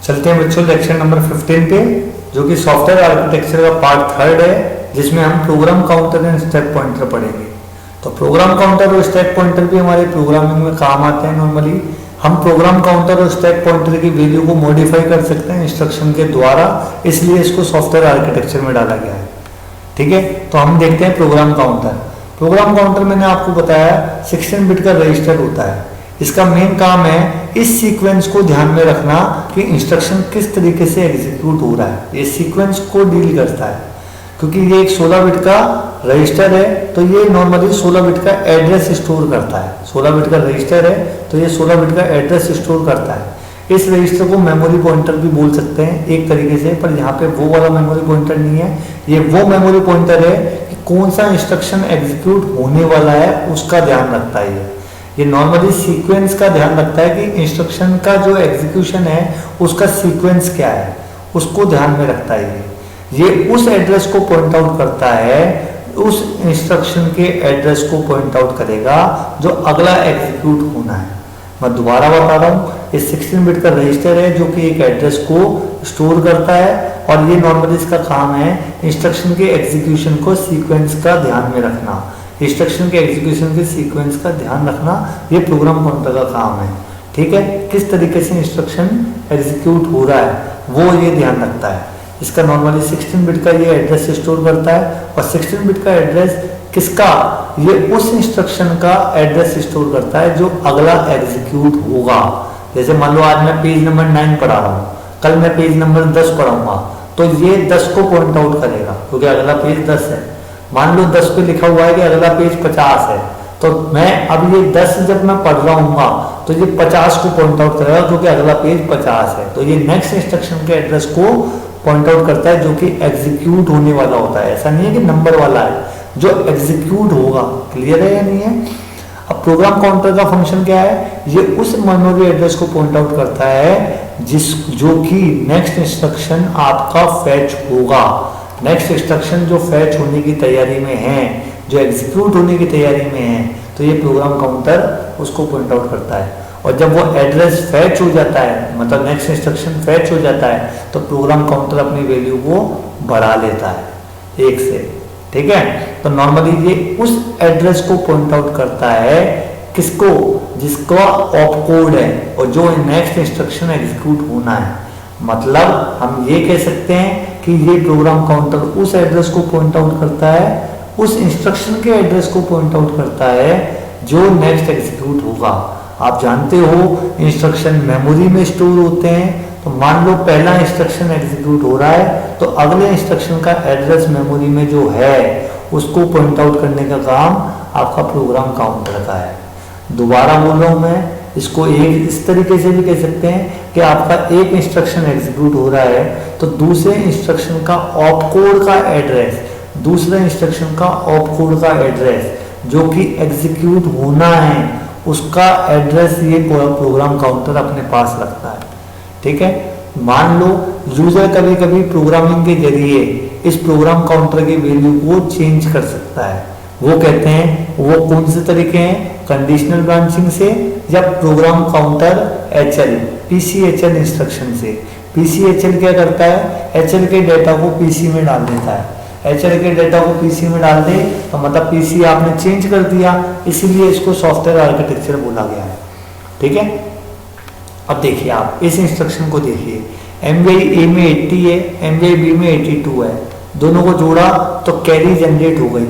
चलते हैं बच्चों लेक्चर नंबर 15 पे, जो कि सॉफ्टवेयर आर्किटेक्चर का पार्ट 3 है, जिसमें हम program counter and stack pointer पढ़ेंगे। तो प्रोग्राम काउंटर और स्टैक पॉइंटर भी हमारे प्रोग्रामिंग में काम आते हैं। नॉर्मली हम प्रोग्राम काउंटर और स्टैक पॉइंटर की वैल्यू को मॉडिफाई कर सकते हैं इंस्ट्रक्शन के द्वारा, इसलिए इसको सॉफ्टवेयर आर्किटेक्चर में डाला गया है। ठीक है, तो हम देखते हैं प्रोग्राम काउंटर। प्रोग्राम काउंटर मैंने आपको बताया 16 बिट का रजिस्टर होता है। इसका मेन काम है इस सीक्वेंस को ध्यान में रखना कि इंस्ट्रक्शन किस तरीके से एग्जीक्यूट हो रहा है। ये सीक्वेंस को डील करता है, क्योंकि ये एक 16 बिट का रजिस्टर है, तो ये नॉर्मली 16 बिट का एड्रेस स्टोर करता है। 16 बिट का रजिस्टर है तो ये 16 बिट का एड्रेस स्टोर करता है। इस रजिस्टर को मेमोरी पॉइंटर भी बोल सकते हैं एक तरीके से, पर यहाँ पे वो वाला मेमोरी पॉइंटर नहीं है। ये वो मेमोरी पॉइंटर है कि कौन सा इंस्ट्रक्शन एग्जीक्यूट होने वाला है उसका ध्यान रखता है। ये नॉर्मली सीक्वेंस का ध्यान रखता है कि इंस्ट्रक्शन का जो एग्जीक्यूशन है उसका सीक्वेंस क्या है, उसको ध्यान में रखता है। ये उस एड्रेस को पॉइंट आउट करता है, उस इंस्ट्रक्शन के एड्रेस को पॉइंट आउट करेगा जो अगला एग्जीक्यूट होना है। मैं दोबारा बता रहा हूँ, ये 16 बिट का रजिस्टर है जो कि एक एड्रेस को स्टोर करता है, और ये नॉर्मली इसका काम है इंस्ट्रक्शन के एग्जीक्यूशन को सीक्वेंस का ध्यान में रखना। इंस्ट्रक्शन के एग्जीक्यूशन के सीक्वेंस का ध्यान रखना ये प्रोग्राम काउंटर का काम है। ठीक है, किस तरीके से इंस्ट्रक्शन एग्जीक्यूट हो रहा है वो ये ध्यान रखता है। इसका नॉर्मली 16 बिट का ये एड्रेस स्टोर करता है, और 16 बिट का एड्रेस किसका, ये उस इंस्ट्रक्शन का एड्रेस स्टोर करता है जो अगला एग्जीक्यूट होगा। जैसे मान लो आज मैं पेज नंबर 9 पढ़ा रहा हूँ, कल मैं पेज नंबर 10 पढ़ाऊंगा, तो ये 10 को पॉइंट आउट करेगा क्योंकि अगला पेज 10 है। मान लो 10 पे लिखा हुआ है कि अगला पेज 50 है, तो मैं अब ये 10 जब मैं पढ़ रहा हूँ तो ये 50 को पॉइंट आउट करेगा क्योंकि अगला पेज 50 है। तो ये नेक्स्ट इंस्ट्रक्शन के एड्रेस को पॉइंट आउट करता है जो कि एग्जीक्यूट होने वाला होता है। ऐसा नहीं है कि नंबर वाला है, जो एग्जीक्यूट होगा। क्लियर है या नहीं है? अब प्रोग्राम काउंटर का फंक्शन क्या है, ये उस मेमोरी एड्रेस को पॉइंट आउट करता है जो कि नेक्स्ट इंस्ट्रक्शन आपका फैच होगा। नेक्स्ट इंस्ट्रक्शन जो फैच होने की तैयारी में है, जो एग्जीक्यूट होने की तैयारी में है, तो ये प्रोग्राम काउंटर उसको पॉइंट आउट करता है। और जब वो एड्रेस फैच हो जाता है, मतलब नेक्स्ट इंस्ट्रक्शन फैच हो जाता है, तो प्रोग्राम काउंटर अपनी वैल्यू को बढ़ा लेता है 1 से। ठीक है, तो नॉर्मली ये उस एड्रेस को पॉइंट आउट करता है किसको, जिसका ऑपकोड है और जो नेक्स्ट इंस्ट्रक्शन एग्जीक्यूट होना है। मतलब हम ये कह सकते हैं कि ये प्रोग्राम काउंटर उस एड्रेस को पॉइंट आउट करता है, उस इंस्ट्रक्शन के एड्रेस को पॉइंट आउट करता है जो नेक्स्ट एग्जीक्यूट होगा। आप जानते हो इंस्ट्रक्शन मेमोरी में स्टोर होते हैं, तो मान लो पहला इंस्ट्रक्शन एग्जीक्यूट हो रहा है तो अगले इंस्ट्रक्शन का एड्रेस मेमोरी में जो है उसको पॉइंट आउट करने का काम आपका प्रोग्राम काउंटर का है। दोबारा बोल रहा हूँ मैं, इसको एक इस तरीके से भी कह सकते हैं कि आपका एक इंस्ट्रक्शन एग्जीक्यूट हो रहा है तो दूसरे इंस्ट्रक्शन का ऑपकोड का एड्रेस, दूसरे इंस्ट्रक्शन का ऑपकोड का एड्रेस जो कि एग्जीक्यूट होना है, उसका एड्रेस ये प्रोग्राम काउंटर अपने पास रखता है। ठीक है, मान लो यूजर कभी कभी प्रोग्रामिंग के जरिए इस प्रोग्राम काउंटर की वैल्यू को चेंज कर सकता है। वो कहते हैं वो कौन से तरीके हैं, कंडीशनल ब्रांचिंग से या program counter HL PCHL instruction से। PCHL क्या करता है, HL के डेटा को PC में डाल देता है। HL के डेटा को PC में डाल दे तो मतलब PC आपने चेंज कर दिया, इसीलिए इसको सॉफ्टवेयर आर्किटेक्चर बोला गया है। ठीक है, अब देखिए आप इस इंस्ट्रक्शन को देखिए, MVI A में 80 है, MVI B में 82 है, दोनों को जोड़ा तो कैरी जनरेट हो गई।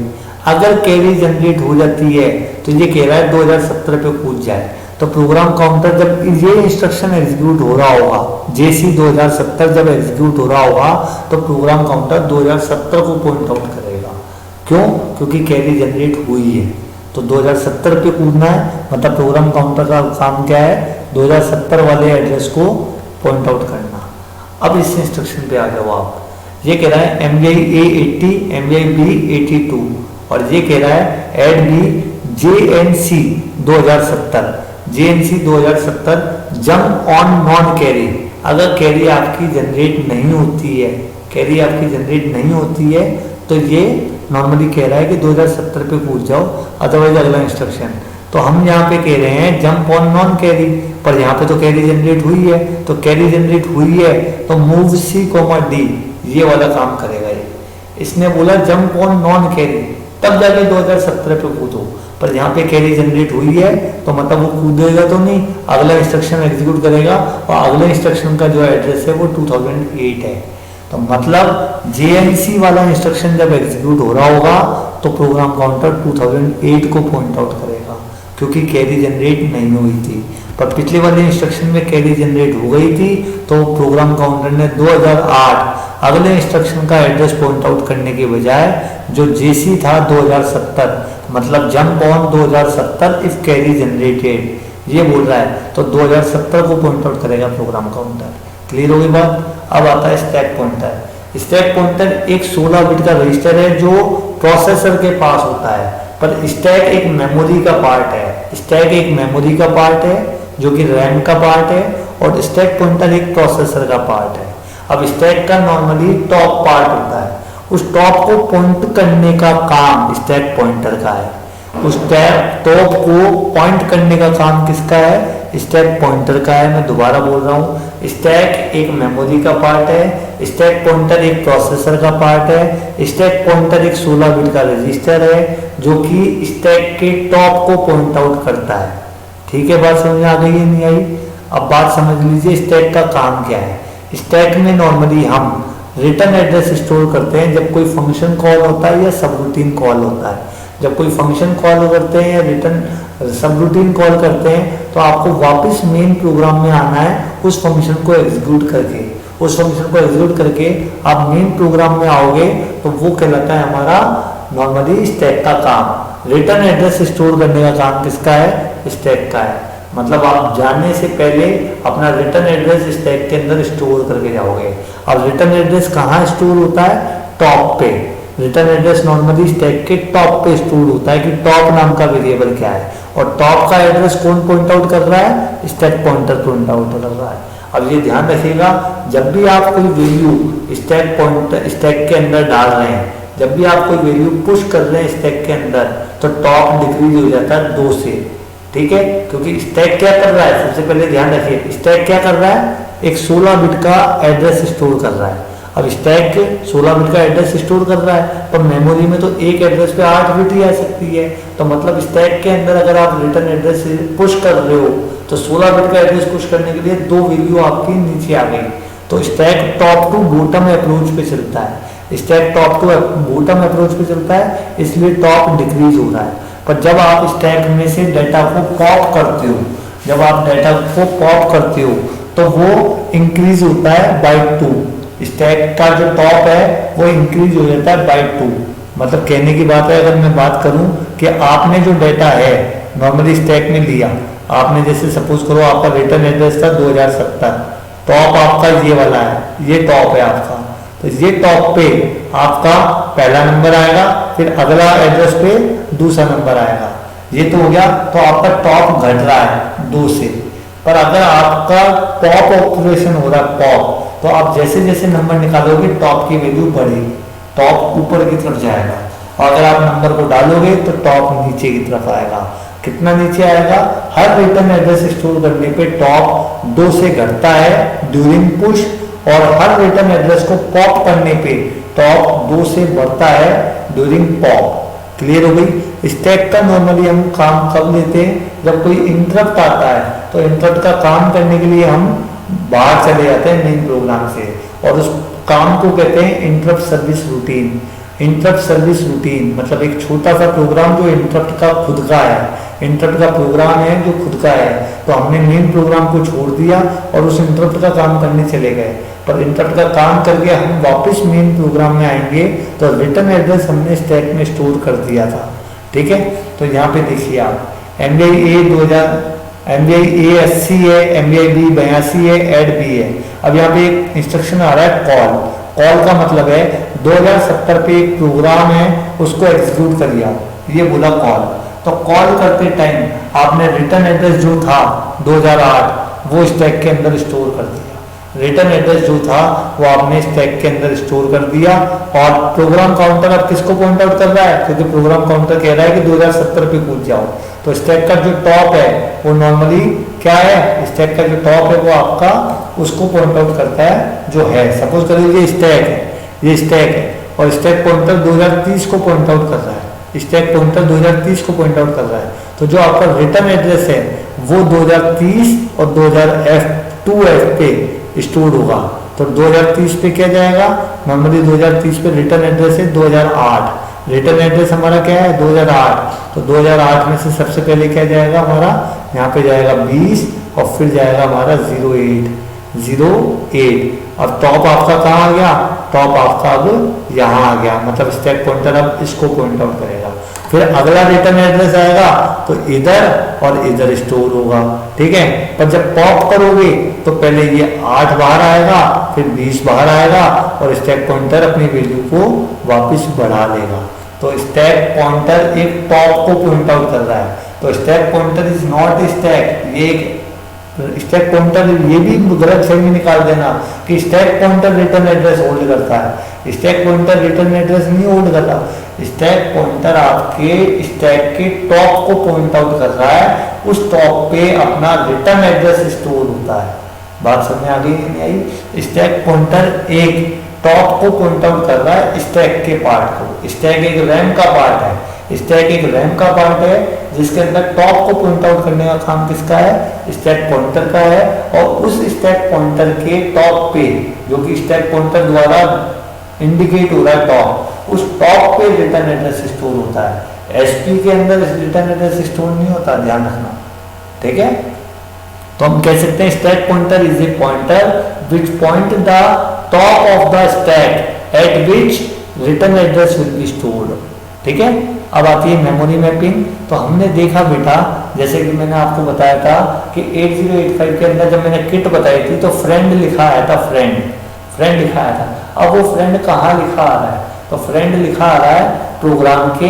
अगर कैरी जनरेट हो जाती है तो ये कह रहा है 2070 पे कूद जाए, तो प्रोग्राम काउंटर जब ये इंस्ट्रक्शन एग्जीक्यूट हो रहा होगा, JC 2070 जब एग्जीक्यूट हो रहा होगा तो प्रोग्राम काउंटर 2070 को पॉइंट आउट करेगा। क्यों? क्योंकि कैरी जनरेट हुई है, तो 2070 पे कूदना है, मतलब प्रोग्राम काउंटर का काम क्या है, 2070 वाले एड्रेस को पॉइंट आउट करना। अब इस इंस्ट्रक्शन पे आ जाओ आप, ये कह रहा है MVI A 80, MVI B 82, और ये कह रहा है add B JNC 2070, JNC 2070 jump on non carry. अगर कैरी आपकी जनरेट नहीं होती है, कैरी आपकी जनरेट नहीं होती है तो ये नॉर्मली कह रहा है कि 2070 पे कूद जाओ, अदरवाइज अगला इंस्ट्रक्शन तो हम यहाँ पे कह रहे हैं जंप ऑन नॉन कैरी, पर यहाँ पे तो कैरी जनरेट हुई है, तो कैरी जनरेट हुई है तो मूव सी कोमा डी ये वाला काम करेगा ये। इसने बोला जंप ऑन नॉन कैरी, तब जाके 2070 पे कूदो, पर यहाँ पे कैरी जनरेट हुई है तो मतलब वो कूदेगा तो नहीं, अगला इंस्ट्रक्शन एग्जीक्यूट करेगा और अगले इंस्ट्रक्शन का जो एड्रेस है वो 2008 है। तो मतलब JNC वाला इंस्ट्रक्शन जब एग्जीक्यूट हो रहा होगा तो प्रोग्राम काउंटर 2008 को पॉइंट आउट करेगा, क्योंकि कैरी जनरेट नहीं हुई थी। पर पिछले वाले इंस्ट्रक्शन में कैरी जनरेट हो गई थी तो प्रोग्राम काउंटर ने 2008 अगले इंस्ट्रक्शन का एड्रेस पॉइंट आउट करने के बजाय जो JC था 2070, मतलब jump on 2070 if carry generated ये बोल रहा है, तो 2070 को पॉइंट आउट करेगा प्रोग्राम काउंटर। क्लियर होगी बात। अब आता है स्टैक पॉइंटर। स्टैक पॉइंटर एक 16 बिट का रजिस्टर है जो प्रोसेसर के पास होता है, पर स्टैक एक मेमोरी का पार्ट है। स्टैक एक मेमोरी का पार्ट है जो कि रैम का पार्ट है, और स्टैक पॉइंटर एक प्रोसेसर का पार्ट है। अब स्टैक का नॉर्मली टॉप पार्ट होता है, उस टॉप को पॉइंट करने का काम स्टैक पॉइंटर का है। उस टॉप को पॉइंट करने का काम किसका है? स्टैक पॉइंटर का है। मैं दोबारा बोल रहा हूँ, स्टैक एक मेमोरी का पार्ट है, स्टैक पॉइंटर एक प्रोसेसर का पार्ट है, स्टैक पॉइंटर एक 16 बिट का रजिस्टर है जो कि स्टैक के टॉप को पॉइंट आउट करता है। ठीक है, बात समझ आ गई है नहीं आई? अब बात समझ लीजिए स्टैक का काम क्या है। स्टैक में नॉर्मली हम रिटर्न एड्रेस स्टोर करते हैं जब कोई फंक्शन कॉल होता है या सबरूटीन कॉल होता है। जब कोई फंक्शन कॉल करते हैं या रिटर्न सबरूटीन कॉल करते हैं तो आपको वापस मेन प्रोग्राम में आना है उस फंक्शन को एग्जीक्यूट करके। उस फंक्शन को एग्जीक्यूट करके आप मेन प्रोग्राम में आओगे तो वो कहलाता है हमारा नॉर्मली स्टैक का काम। रिटर्न एड्रेस स्टोर करने का काम किसका है? स्टैक का है। मतलब आप जाने से पहले अपना रिटर्न एड्रेस स्टैक के अंदर स्टोर करके जाओगे। अब रिटर्न एड्रेस कहाँ स्टोर होता है? टॉप पे। रिटर्न एड्रेस नॉर्मली स्टैक के टॉप पे स्टोर होता है कि टॉप नाम का वेरिएबल क्या है, और टॉप का एड्रेस कौन पॉइंट आउट कर रहा है? स्टैक पॉइंटर पॉइंट आउट कर रहा है। अब ये ध्यान रखिएगा, जब भी आप कोई वैल्यू स्टैक के अंदर डाल रहे हैं, जब भी आप कोई वैल्यू पुश कर रहे हैं स्टैक के अंदर, तो टॉप डिक्रीज हो जाता है 2 से। ठीक है, क्योंकि स्टैक क्या कर रहा है? सबसे पहले ध्यान रखिए, स्टैक क्या कर रहा है? एक 16 बिट का एड्रेस स्टोर कर रहा है। अब स्टैक 16 बिट का एड्रेस स्टोर कर रहा है, पर मेमोरी में तो एक एड्रेस पे 8 बिट ही आ सकती है। तो मतलब स्टैक के अंदर अगर आप रिटर्न एड्रेस पुश कर रहे हो तो 16 बिट का एड्रेस पुश करने के लिए 2 वैल्यू आपकी नीचे आ गई। तो stack top to bottom approach पे चलता है। Stack top to bottom approach पे चलता है, इसलिए टॉप डिक्रीज हो रहा है। पर जब आप स्टैक में से डाटा को पॉप करते हो, जब आप डाटा को पॉप करते हो तो वो इंक्रीज होता है बाय 2। स्टैक का जो टॉप है वो इंक्रीज हो जाता है बाय 2। मतलब कहने की बात है, अगर मैं बात करूं कि आपने जो डाटा है नॉर्मली स्टैक में लिया, आपने जैसे सपोज करो आपका रिटर्न एड्रेस था 2070, टॉप आपका ये वाला है, ये टॉप है आपका, तो ये टॉप पे आपका पहला नंबर आएगा, फिर अगला एड्रेस पे दूसरा नंबर आएगा। ये तो हो गया, तो आपका टॉप घट रहा है 2 से। पर अगर आपका पॉप ऑपरेशन हो रहा है पॉप, तो आप जैसे जैसे नंबर निकालोगे टॉप की वैल्यू बढ़ेगी, टॉप ऊपर की तरफ जाएगा, और अगर आप नंबर को डालोगे तो टॉप नीचे की तरफ आएगा। कितना नीचे आएगा? हर रिटर्न एड्रेस स्टोर करने पे टॉप 2 से घटता है ड्यूरिंग पुश, और हर रिटर्न एड्रेस को पॉप करने पे टॉप 2 से बढ़ता है ड्यूरिंग पॉप। क्लियर हो गई? स्टैक का नॉर्मली हम काम कब लेते हैं? जब कोई इंटरप्ट आता है, तो इंटरप्ट का काम करने के लिए हम बाहर चले जाते हैं मेन प्रोग्राम से, और उस काम को कहते हैं interrupt service routine. Interrupt service routine मतलब एक छोटा सा प्रोग्राम जो इंटरप्ट का खुद का है, इंटरप्ट का प्रोग्राम है जो खुद का है। तो हमने मेन प्रोग्राम को छोड़ दिया और उस इंटरप्ट का काम करने चले गए, पर इंटरप्ट का काम करके हम वापस मेन प्रोग्राम में आएंगे तो रिटर्न एड्रेस हमने स्टैक में स्टोर कर दिया था। ठीक है, तो यहाँ पे देखिए आप MBI A 80 है, MBI B 82 है, ऐड B है। अब यहाँ पे एक इंस्ट्रक्शन आ रहा है कॉल। कॉल का मतलब है 2070 पे एक प्रोग्राम है उसको एग्जीक्यूट करिए, ये बोला कॉल। तो कॉल करते टाइम आपने रिटर्न एड्रेस जो था 2008 वो स्टैक के अंदर स्टोर कर दिया। रिटर्न एड्रेस जो था वो आपने स्टैक के अंदर स्टोर कर दिया, और प्रोग्राम काउंटर अब किसको पॉइंट आउट कर रहा है? क्योंकि प्रोग्राम काउंटर कह रहा है कि 2070 पे कूद जाओ, तो स्टैक का जो टॉप है वो नॉर्मली क्या है, स्टैक का जो टॉप है वो आपका उसको पॉइंट आउट करता है जो है। सपोज करिए ये स्टैक है, ये स्टैक है और स्टैक पॉइंटर 2030 को पॉइंट आउट कर रहा है, स्टैक पॉइंटर 2030 को पॉइंट आउट कर रहा है। तो जो आपका रिटर्न एड्रेस है वो 2030 और 2002F पे स्टोर होगा। तो 2030 पे क्या जाएगा, नॉर्मली 2030 पे रिटर्न एड्रेस है 2008, रिटर्न एड्रेस हमारा क्या है 2008। तो 2008 में से सबसे पहले क्या जाएगा हमारा, यहाँ पे जाएगा 20 और फिर जाएगा हमारा 08। अब टॉप आपका कहाँ आ गया, टॉप आपका अब यहाँ आ गया, मतलब स्टैक पॉइंटर अब इसको पॉइंट आउट करेगा। फिर अगला रिटर्न एड्रेस आएगा तो इधर और इधर स्टोर होगा, ठीक है। पर जब पॉप करोगे तो पहले ये 8 बाहर आएगा, फिर 20 बाहर आएगा और स्टैक पॉइंटर अपनी वैल्यू को वापस बढ़ा लेगा। तो स्टैक पॉइंटर एक टॉप को पॉइंट आउट कर रहा है। तो stack pointer is not stack, ये स्टैक पॉइंटर ये भी गलत फहमी निकाल देना कि stack pointer return address hold करता है। स्टैक पॉइंटर रिटर्न एड्रेस नहीं होल्ड करता, स्टैक पॉइंटर आपके स्टैक के टॉप को पॉइंट आउट कर रहा है, उस टॉप पे अपना रिटर्न एड्रेस स्टोर होता है। बात समझ आ गई नहीं आई? स्टैक पॉइंटर एक टॉप को पॉइंट आउट कर रहा है स्टैक के पार्ट को। स्टैक एक रैम का पार्ट है, स्टैक एक रैम का पार्ट है जिसके अंदर टॉप को पॉइंट आउट करने का काम किसका है, स्टैक पॉइंटर का है। और उस स्टैक पॉइंटर के टॉप पे जो कि स्टैक पॉइंटर द्वारा इंडिकेट हो रहा है टॉप, उस टॉप पे रिटर्न एड्रेस स्टोर होता है। एसपी के अंदर रिटर्न एड्रेस स्टोर नहीं होता, ध्यान रखना, ठीक है। तो हम कह सकते हैं stack pointer is a pointer which point the top of the stack eight which return address will be stored, ठीक है। अब आती है मेमोरी मैपिंग। तो हमने देखा बेटा, जैसे कि मैंने आपको बताया था कि 8085 के अंदर जब मैंने किट बताई थी तो फ्रेंड लिखा आया था, फ्रेंड लिखा आया था। अब वो फ्रेंड कहाँ लिखा आ रहा है, तो फ्रेंड लिखा आ रहा है प्रोग्राम के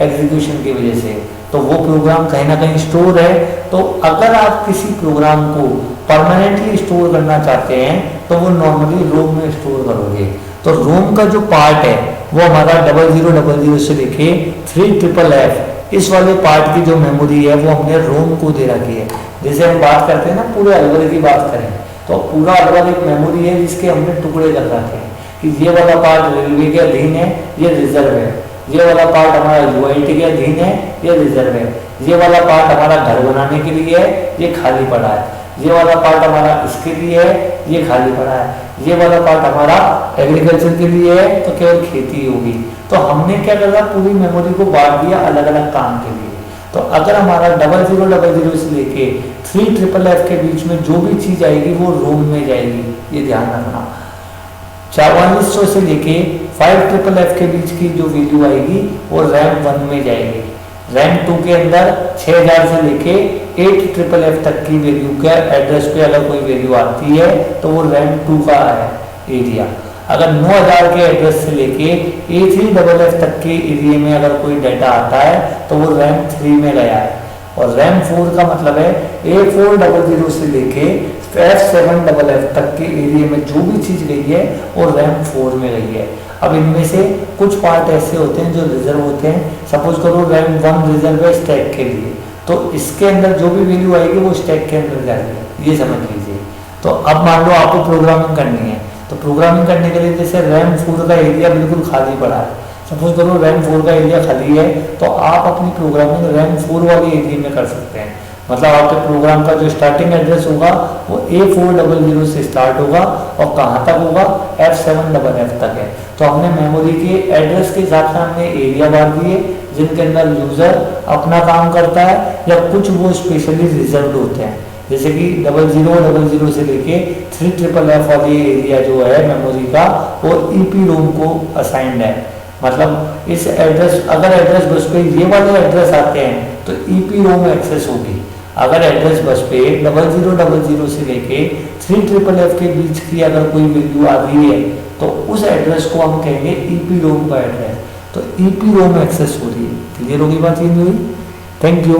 एग्जीक्यूशन की वजह से। तो वो प्रोग्राम कहीं ना कहीं स्टोर है। तो अगर आप किसी प्रोग्राम को परमानेंटली स्टोर करना चाहते हैं तो वो नॉर्मली रोम में स्टोर करोगे। तो रोम का जो पार्ट है वो हमारा 0000 से लेके 3FFF इस वाले पार्ट की जो मेमोरी है वो हमने रोम को दे रखी है। जैसे हम बात करते हैं ना पूरे अलवर की बात करें तो पूरा अलवर एक मेमोरी है जिसके हमने टुकड़े कर रखे हैं कि ये वाला पार्ट रेलवे के अधीन है, ये रिजर्व है, ये वाला पार्ट हमारा यूआईटी के अधीन है, ये रिजर्व है, ये वाला पार्ट हमारा घर बनाने के लिए है, ये खाली पड़ा है, ये वाला पार्ट हमारा इसके लिए है, ये खाली पड़ा है, ये वाला पार्ट हमारा एग्रीकल्चर के लिए है तो केवल खेती होगी। तो हमने क्या करा, पूरी मेमोरी को बांट दिया अलग अलग काम के लिए। तो अगर हमारा 0000 से लेके 3FFF के बीच में जो भी चीज आएगी वो रोम में जाएगी, ये ध्यान रखना। 4400 से लेके 5FFF के बीच की जो वैल्यू आएगी वो रैम 1 में जाएगी। रैम 2 के अंदर 6000 से लेके 8FFF तक की वैल्यू का एड्रेस पे अगर कोई वैल्यू आती है तो वो रैम 2 का है एरिया। अगर 9000 के एड्रेस से लेके A3FF तक के एरिया में अगर कोई डाटा आता है तो वो रैम 3 में गया है। और रैम 4 का मतलब है A400 से लेके F7FF तक के एरिया में जो भी चीज गई है वो रैम 4 में गई है। अब इनमें से कुछ पार्ट ऐसे होते हैं जो रिजर्व होते हैं। सपोज करो रैम 1 रिजर्व है स्टैक के लिए, तो इसके अंदर जो भी वैल्यू आएगी वो स्टैक के अंदर जाएगी, ये समझ लीजिए। तो अब मान लो आपको प्रोग्रामिंग करनी है, तो प्रोग्रामिंग करने के लिए जैसे रैम 4 का एरिया बिल्कुल खाली पड़ा है, सपोज करो रैम 4 का एरिया खाली है, तो आप अपनी प्रोग्रामिंग रैम 4 वाले एरिया में कर सकते हैं। मतलब आपके प्रोग्राम का जो स्टार्टिंग एड्रेस होगा वो A400 से स्टार्ट होगा और कहाँ तक होगा, F7FF तक है। तो हमने मेमोरी के एड्रेस के हिसाब से हमने एरिया बांट दिए जिनके अंदर यूजर अपना काम करता है या कुछ वो स्पेशली रिजर्व्ड होते हैं। जैसे कि 0000 से लेके 3FFF वाली एरिया जो है मेमोरी का वो EPROM को असाइंड है। मतलब इस एड्रेस, अगर एड्रेस बस पे ये वाले एड्रेस आते हैं तो EPROM एक्सेस होगी। अगर एड्रेस बस पे 0000 से लेके 3FFF के बीच की अगर कोई वैल्यू आ रही है तो उस एड्रेस को हम कहेंगे EPROM का एड्रेस। तो EPROM एक्सेस हो रही है। क्लियर होगी बात, ये नहीं हुई? Thank you.